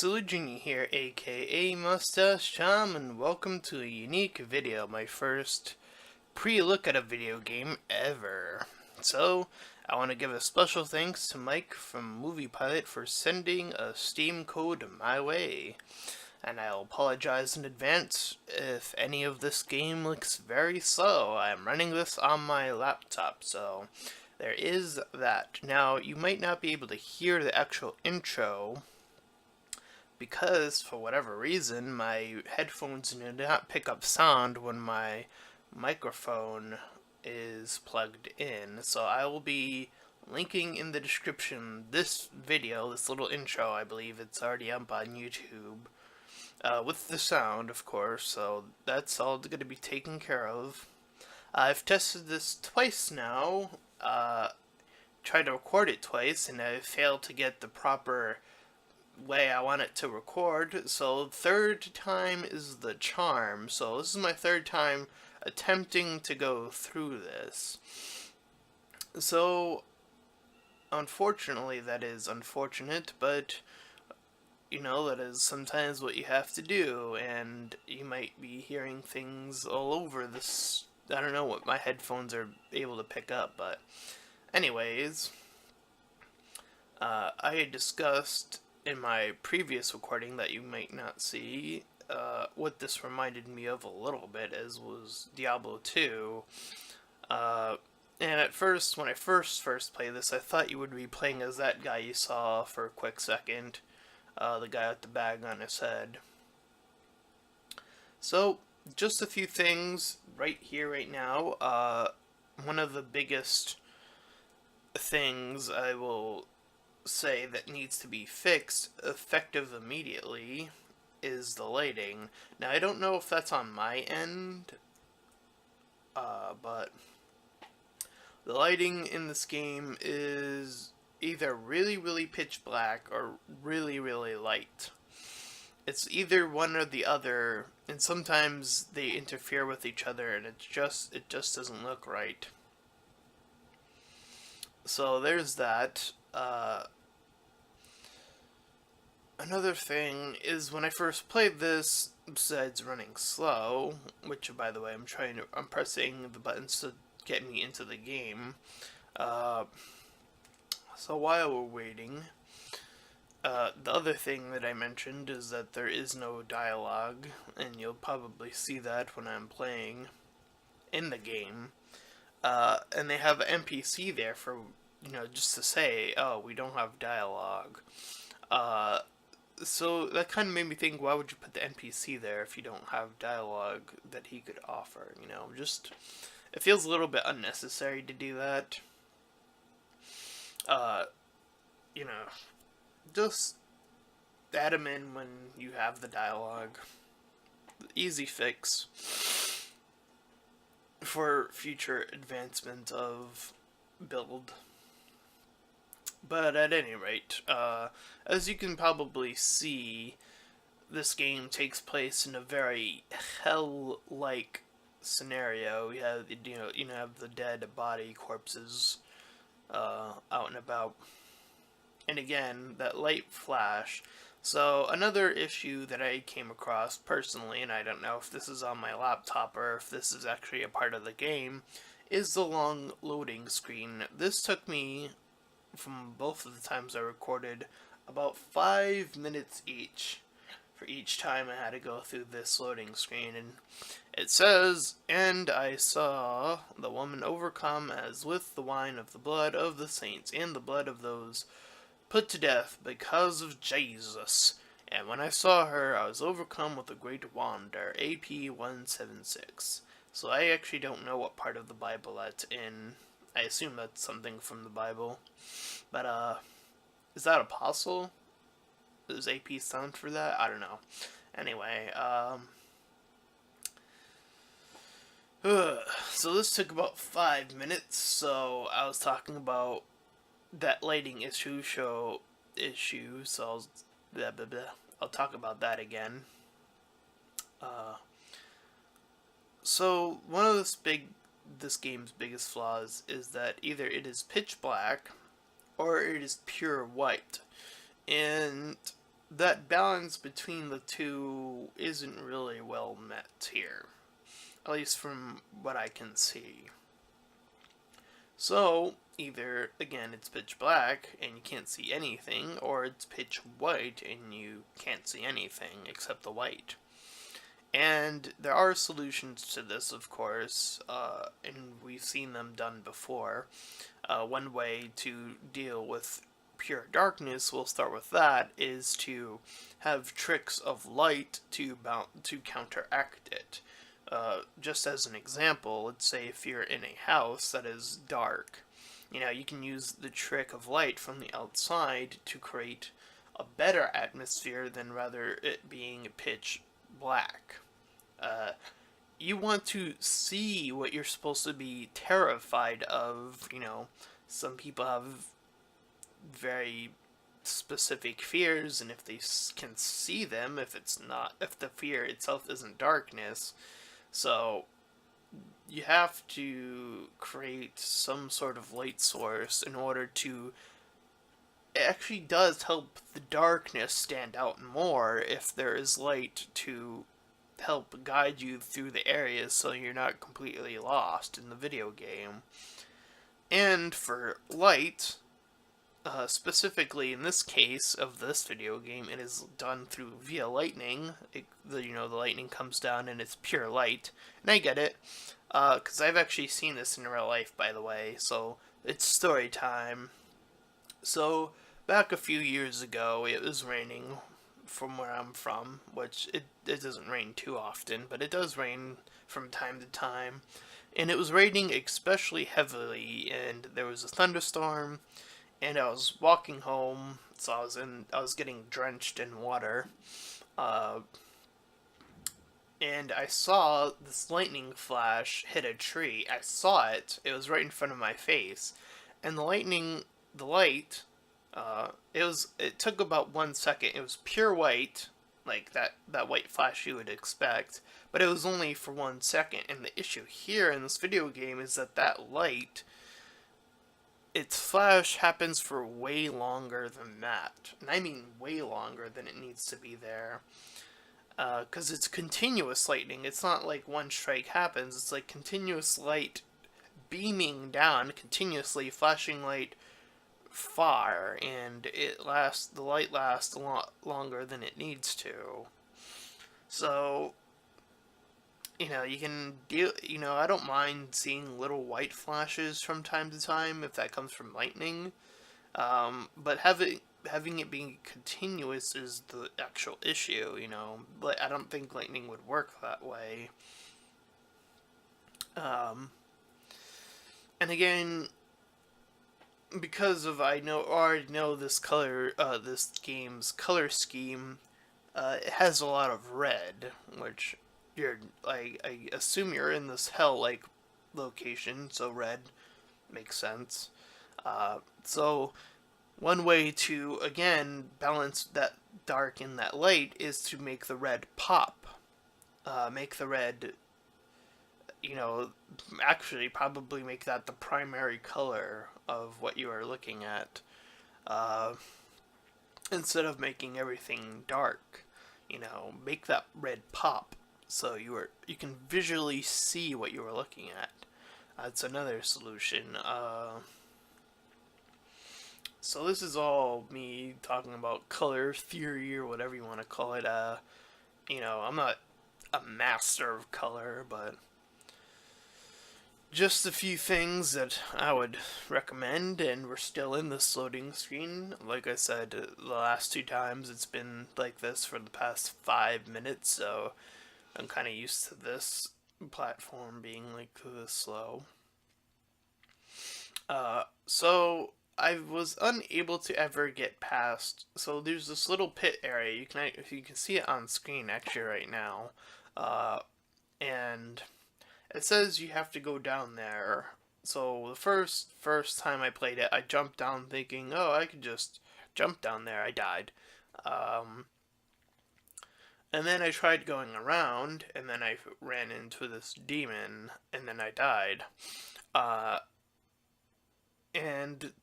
Agony here, aka Mustached, and welcome to a unique video, my first pre-look at a video game ever. So, I want to give a special thanks to Mike from Movie Pilot for sending a Steam code my way. And I'll apologize in advance if any of this game looks very slow. I'm running this on my laptop, so there is that. Now, you might not be able to hear the actual intro because, for whatever reason, my headphones do not pick up sound when my microphone is plugged in. So I will be linking in the description this video, this little intro. I believe it's already up on YouTube, with the sound, of course, so that's all going to be taken care of. I've tested this twice now, tried to record it twice, and I failed to get the proper way I want it to record, so third time is the charm. So this is my third time attempting to go through this. So, unfortunately, that is unfortunate, but you know, that is sometimes what you have to do, and you might be hearing things all over this. I don't know what my headphones are able to pick up, but anyways, I had discussed in my previous recording that you might not see what this reminded me of a little bit, as was Diablo 2. And at first, when I first played this, I thought you would be playing as that guy you saw for a quick second, the guy with the bag on his head. So, just a few things right here, right now. One of the biggest things I will say that needs to be fixed effective immediately is the lighting. Now, I don't know if that's on my end, but the lighting in this game is either really pitch black or really light. It's either one or the other, and sometimes they interfere with each other, and it just doesn't look right. So there's that. Another thing is, when I first played this, besides running slow, which by the way I'm pressing the buttons to get me into the game. So while we're waiting, the other thing that I mentioned is that there is no dialogue, and you'll probably see that when I'm playing in the game. And they have an NPC there for, just to say, oh, we don't have dialogue. So that kind of made me think, why would you put the NPC there if you don't have dialogue that he could offer? It feels a little bit unnecessary to do that. Just add him in when you have the dialogue. Easy fix for future advancement of build. But at any rate, as you can probably see, this game takes place in a very hell-like scenario. You have the dead body corpses out and about, and again, that light flash. So another issue that I came across personally, and I don't know if this is on my laptop or if this is actually a part of the game, is the long loading screen. This took me, from both of the times I recorded, about 5 minutes each for each time I had to go through this loading screen. And it says, "And I saw the woman overcome as with the wine of the blood of the saints and the blood of those put to death because of Jesus. And when I saw her, I was overcome with a great wonder." AP 176. So I actually don't know what part of the Bible that's in. I assume that's something from the Bible. But, is that apostle? Does AP stand for that? I don't know. Anyway, so this took about 5 minutes, so I was talking about that lighting issue, so I'll talk about that again. So one of this game's biggest flaws is that either it is pitch black or it is pure white. And that balance between the two isn't really well met here, at least from what I can see. So, either, again, it's pitch black and you can't see anything, or it's pitch white and you can't see anything except the white. And there are solutions to this, of course, and we've seen them done before. One way to deal with pure darkness, we'll start with that, is to have tricks of light to counteract it. Just as an example, let's say if you're in a house that is dark, you can use the trick of light from the outside to create a better atmosphere than rather it being pitch black. You want to see what you're supposed to be terrified of. Some people have very specific fears, and if they can see them, if the fear itself isn't darkness, so you have to create some sort of light source in order to. It actually does help the darkness stand out more if there is light to help guide you through the areas so you're not completely lost in the video game. And for light, specifically in this case of this video game, it is done via lightning. The lightning comes down and it's pure light. And I get it, because I've actually seen this in real life, by the way, so it's story time. So, back a few years ago, it was raining from where I'm from, which it doesn't rain too often, but it does rain from time to time. And it was raining especially heavily, and there was a thunderstorm, and I was walking home, so I was getting drenched in water, and I saw this lightning flash hit a tree. I saw it. It was right in front of my face, and the light, it took about 1 second. It was pure white, like that white flash you would expect, but it was only for 1 second. And the issue here in this video game is that light, its flash happens for way longer than that. And I mean way longer than it needs to be there. Because it's continuous lightning. It's not like one strike happens. It's like continuous light beaming down, continuously flashing light far, and the light lasts a lot longer than it needs to. So, you can deal, I don't mind seeing little white flashes from time to time if that comes from lightning, but having it being continuous is the actual issue, but I don't think lightning would work that way. And again, because already know this this game's color scheme, it has a lot of red, which I assume you're in this hell-like location, so red makes sense. So one way to, again, balance that dark and that light is to make the red pop. Make the red, actually probably make that the primary color of what you are looking at, instead of making everything dark. Make that red pop so you can visually see what you are looking at. That's another solution. So this is all me talking about color theory or whatever you want to call it. I'm not a master of color, but just a few things that I would recommend, and we're still in this loading screen. Like I said, the last 2 times it's been like this for the past 5 minutes, so I'm kind of used to this platform being like this slow. So I was unable to ever get past. So there's this little pit area. You can see it on screen actually right now, and it says you have to go down there. So the first time I played it, I jumped down thinking, oh, I could just jump down there. I died. And then I tried going around, and then I ran into this demon, and then I died. And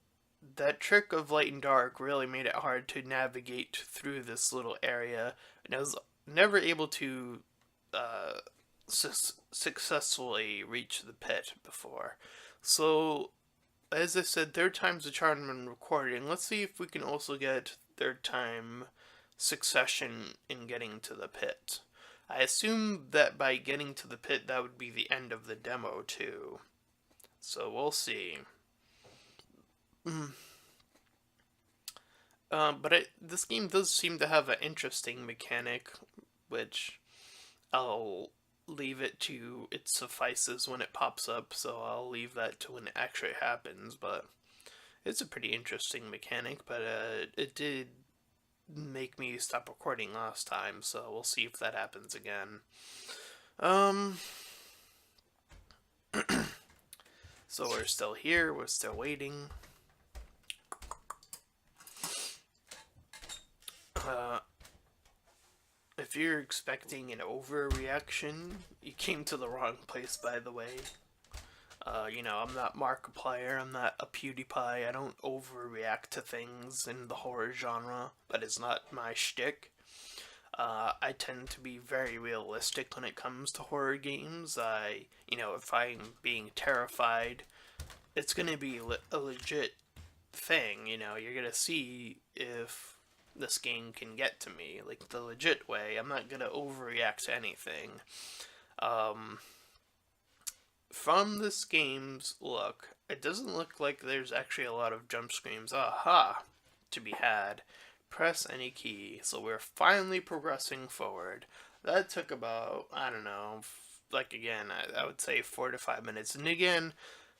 that trick of light and dark really made it hard to navigate through this little area, and I was never able to uh, successfully reach the pit before. So, as I said, third time's a charm in recording. Let's see if we can also get third time succession in getting to the pit. I assume that by getting to the pit, that would be the end of the demo, too. So we'll see. This game does seem to have an interesting mechanic, which I'll leave it to it suffices when it pops up, so I'll leave that to when it actually happens. But it's a pretty interesting mechanic, but it did make me stop recording last time, so we'll see if that happens again. So we're still here, we're still waiting. If you're expecting an overreaction, you came to the wrong place, by the way. I'm not Markiplier, I'm not a PewDiePie, I don't overreact to things in the horror genre. That is not my shtick. I tend to be very realistic when it comes to horror games. If I'm being terrified, it's gonna be a legit thing. You're gonna see if this game can get to me, like the legit way. I'm not gonna overreact to anything. From this game's look, it doesn't look like there's actually a lot of jump screams. Aha! To be had. Press any key. So we're finally progressing forward. That took about, I don't know, I would say 4 to 5 minutes. And again,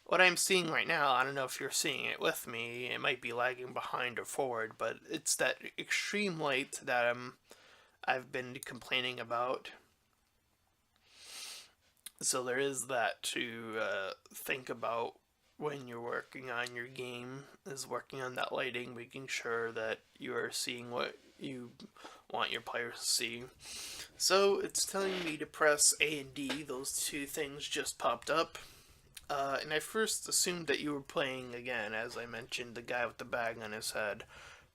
what I'm seeing right now, I don't know if you're seeing it with me, it might be lagging behind or forward, but it's that extreme light that I've been complaining about. So there is that to think about when you're working on your game, is working on that lighting, making sure that you are seeing what you want your players to see. So it's telling me to press A and D, those two things just popped up. And I first assumed that you were playing, again, as I mentioned, the guy with the bag on his head.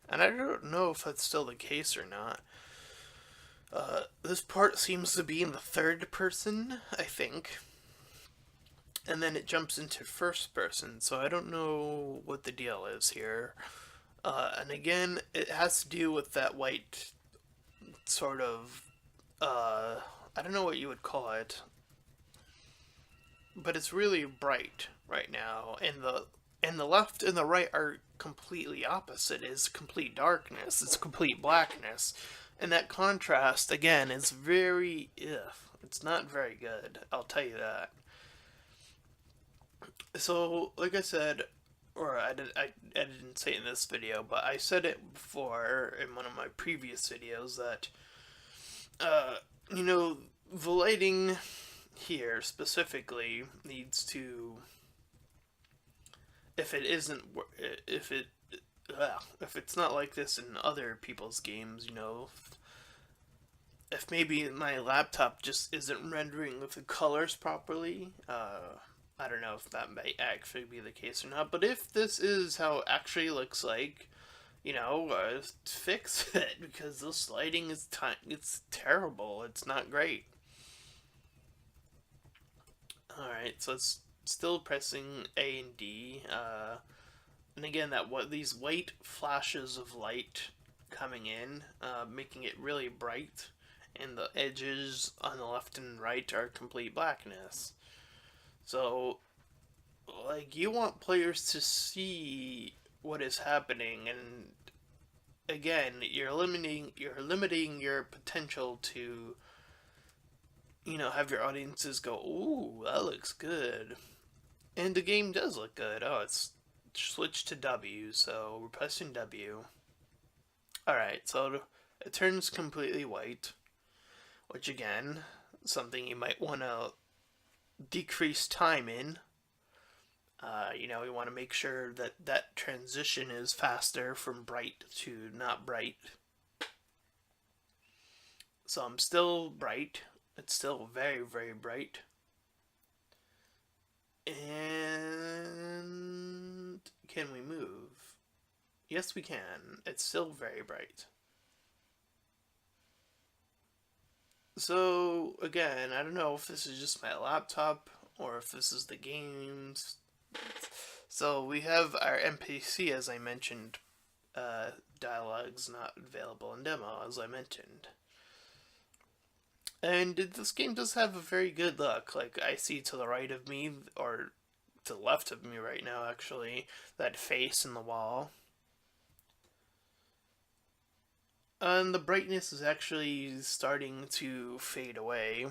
And I don't know if that's still the case or not. This part seems to be in the third person, I think. And then it jumps into first person, so I don't know what the deal is here. And again, it has to do with that white sort of, I don't know what you would call it, but it's really bright right now, and the left and the right are completely opposite. It's complete darkness, it's complete blackness. And that contrast, again, is very it's not very good, I'll tell you that. So, like I said, or I didn't say it in this video, but I said it before in one of my previous videos that, the lighting here specifically needs to, if it's not like this in other people's games, if maybe my laptop just isn't rendering with the colors properly, I don't know if that might actually be the case or not, but if this is how it actually looks like, fix it, because this lighting is it's terrible, it's not great. Alright, so it's still pressing A and D, and again, these white flashes of light coming in, making it really bright, and the edges on the left and right are complete blackness. So, you want players to see what is happening, and again, you're limiting your potential to, have your audiences go, "Ooh, that looks good," and the game does look good. Oh, it's switched to W, so we're pressing W. Alright, so it turns completely white, which again, something you might want to decrease time in. We want to make sure that that transition is faster from bright to not bright. So I'm still bright. It's still very, very bright. And can we move? Yes, we can. It's still very bright. So, again, I don't know if this is just my laptop or if this is the games. So, we have our NPC, as I mentioned, dialogues not available in demo, as I mentioned. And this game does have a very good look. Like, I see to the right of me, or to the left of me right now, actually, that face in the wall. And the brightness is actually starting to fade away.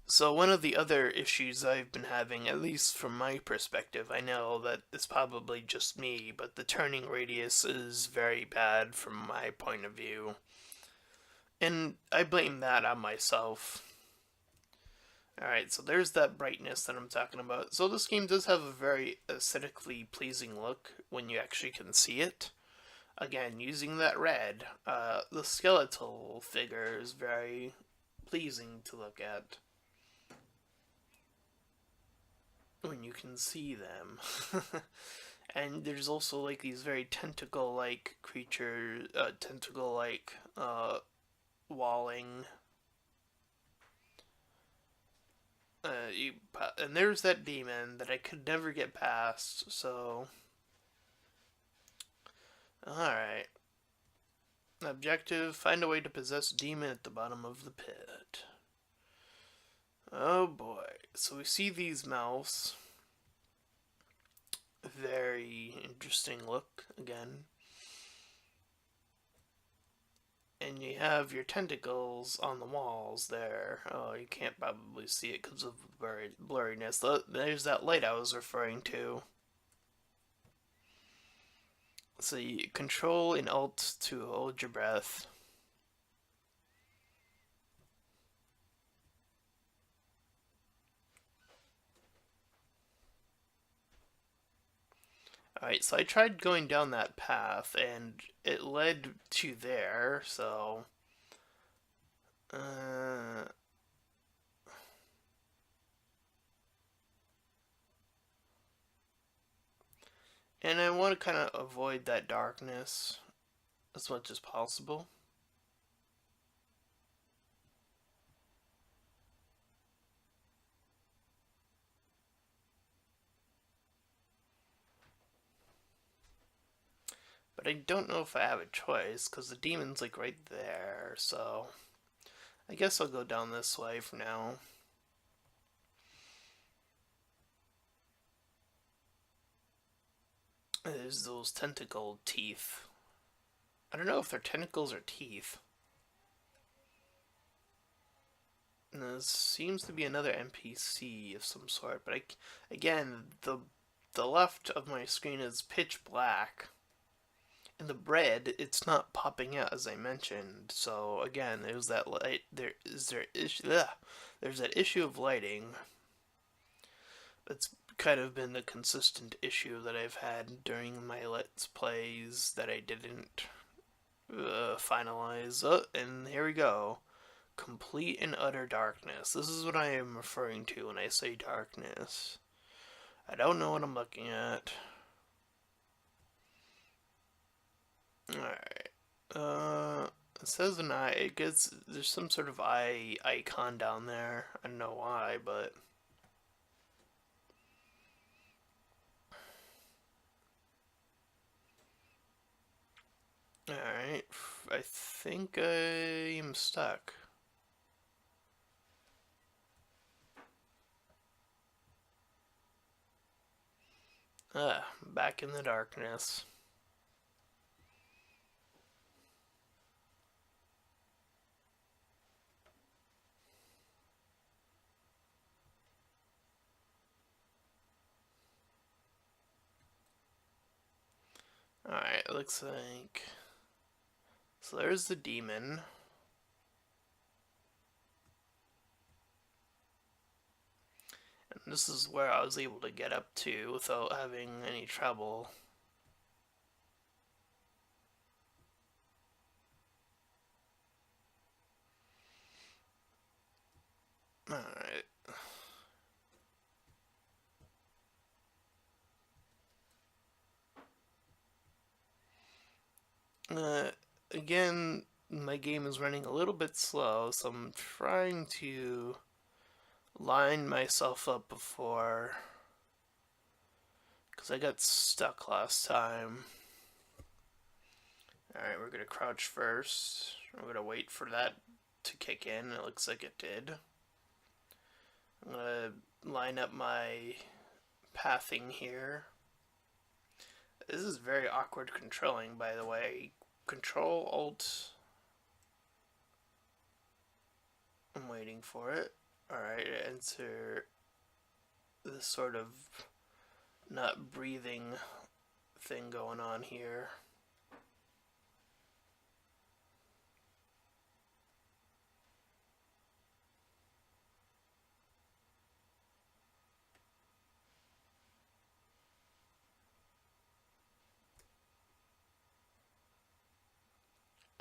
So one of the other issues I've been having, at least from my perspective, I know that it's probably just me, but the turning radius is very bad from my point of view. And I blame that on myself. Alright, so there's that brightness that I'm talking about. So this game does have a very aesthetically pleasing look when you actually can see it. Again, using that red, the skeletal figure is very pleasing to look at when you can see them. And there's also like these very tentacle-like creatures, tentacle-like walling. And there's that demon that I could never get past. So, all right. Objective: find a way to possess a demon at the bottom of the pit. Oh boy! So we see these mouths. Very interesting look again. And you have your tentacles on the walls there. Oh, you can't probably see it because of blurriness. There's that light I was referring to. So you control and alt to hold your breath. Alright, so I tried going down that path and it led to there, so and I want to kind of avoid that darkness as much as possible. But I don't know if I have a choice because the demon's like right there, so I guess I'll go down this way for now. There's those tentacle teeth. I don't know if they're tentacles or teeth. And there seems to be another NPC of some sort, but again, the left of my screen is pitch black. In the red, it's not popping out as I mentioned. So again, there's that light. There's that issue of lighting. That's kind of been the consistent issue that I've had during my Let's Plays that I didn't finalize. And here we go. Complete and utter darkness. This is what I am referring to when I say darkness. I don't know what I'm looking at. Alright. It says an eye. It gets, there's some sort of eye icon down there. I don't know why, but. Alright. I think I am stuck. Back in the darkness. Alright, looks like. So there's the demon. And this is where I was able to get up to without having any trouble. Alright. Uh, Again, my game is running a little bit slow, so I'm trying to line myself up before, because I got stuck last time. Alright, we're gonna crouch first. We're gonna wait for that to kick in. It looks like it did. I'm gonna line up my pathing here. This is very awkward controlling, by the way. Control, Alt. I'm waiting for it. Alright, enter this sort of not breathing thing going on here.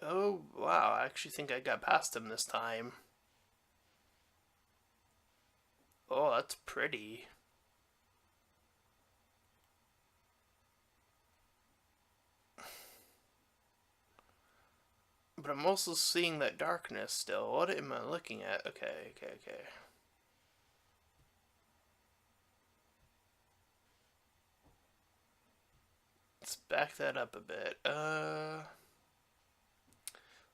Oh, wow, I actually think I got past him this time. Oh, that's pretty. But I'm also seeing that darkness still. What am I looking at? Okay. Let's back that up a bit.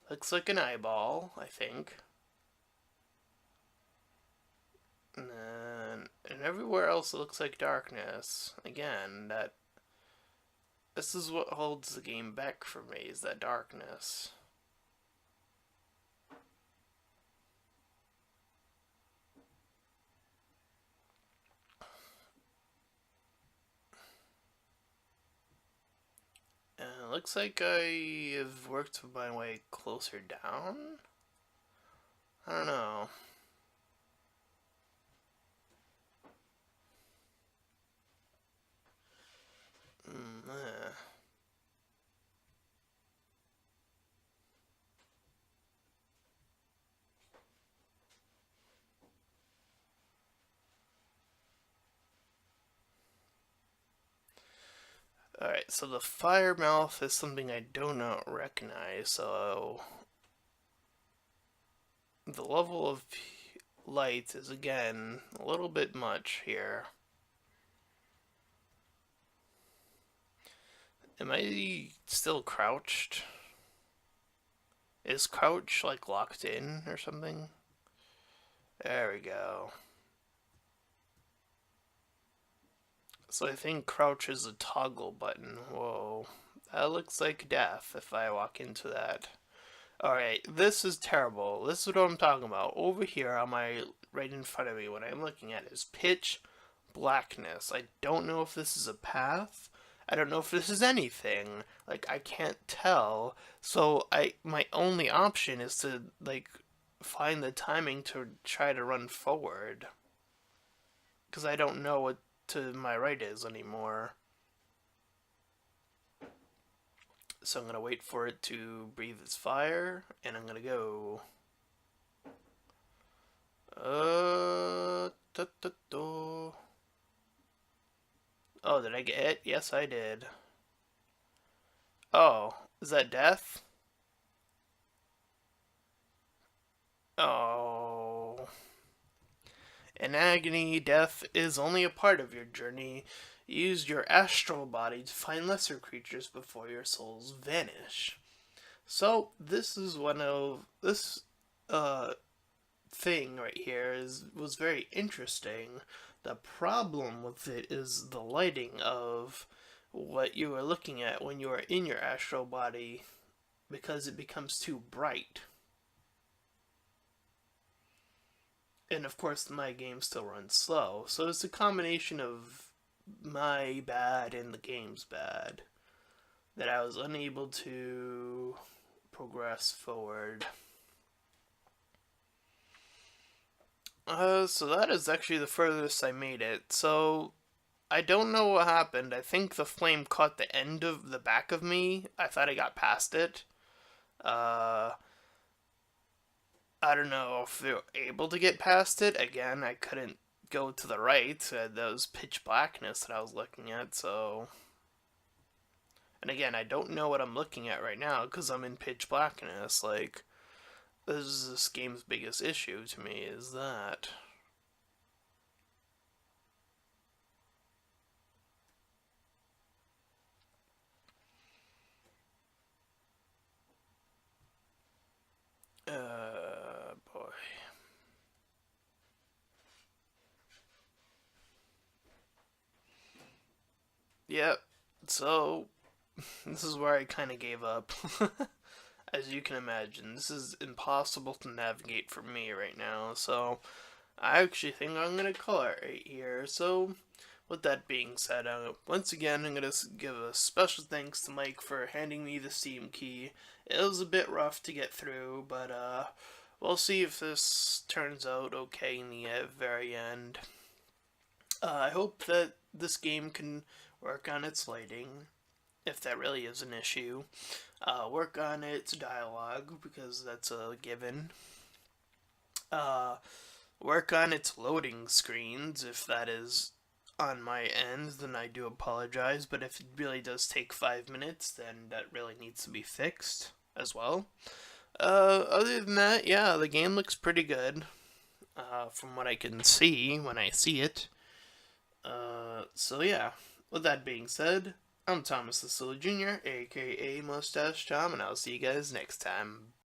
Looks like an eyeball, I think. And everywhere else it looks like darkness. Again, this is what holds the game back for me, is that darkness. Looks like I have worked my way closer down? I don't know. Eh. Alright, so the fire mouth is something I do not recognize, so the level of light is again a little bit much here. Am I still crouched? Is crouch like locked in or something? There we go. So I think crouch is a toggle button. Whoa. That looks like death if I walk into that. Alright, this is terrible. This is what I'm talking about. Over here on my right in front of me, what I'm looking at is pitch blackness. I don't know if this is a path. I don't know if this is anything. Like, I can't tell. So my only option is to find the timing to try to run forward. Because I don't know what to my right is anymore. So I'm going to wait for it to breathe its fire, and I'm going to go. Oh, did I get hit? Yes, I did. Oh, is that death? Oh. In Agony, death is only a part of your journey. Use your astral body to find lesser creatures before your souls vanish. So this is one of this thing right here was very interesting. The problem with it is the lighting of what you are looking at when you are in your astral body, because it becomes too bright. And of course, my game still runs slow, so it's a combination of my bad and the game's bad that I was unable to progress forward. So that is actually the furthest I made it. So I don't know what happened. I think the flame caught the end of the back of me. I thought I got past it. I don't know if they were able to get past it. Again, I couldn't go to the right. There was pitch blackness that I was looking at, so. And again, I don't know what I'm looking at right now because I'm in pitch blackness. Like, this is this game's biggest issue to me, is that. Boy. Yep. So, this is where I kind of gave up. As you can imagine, this is impossible to navigate for me right now. So, I actually think I'm going to call it right here. So, with that being said, once again, I'm going to give a special thanks to Mike for handing me the Steam key. It was a bit rough to get through, but we'll see if this turns out okay in the very end. I hope that this game can work on its lighting, if that really is an issue. Work on its dialogue, because that's a given. Uh, Work on its loading screens, if that is on my end, then I do apologize. But if it really does take 5 minutes, then that really needs to be fixed as well. Other than that, yeah, the game looks pretty good. From what I can see when I see it. So yeah, with that being said, I'm Thomas the Silly Jr., aka Mustache Tom, and I'll see you guys next time.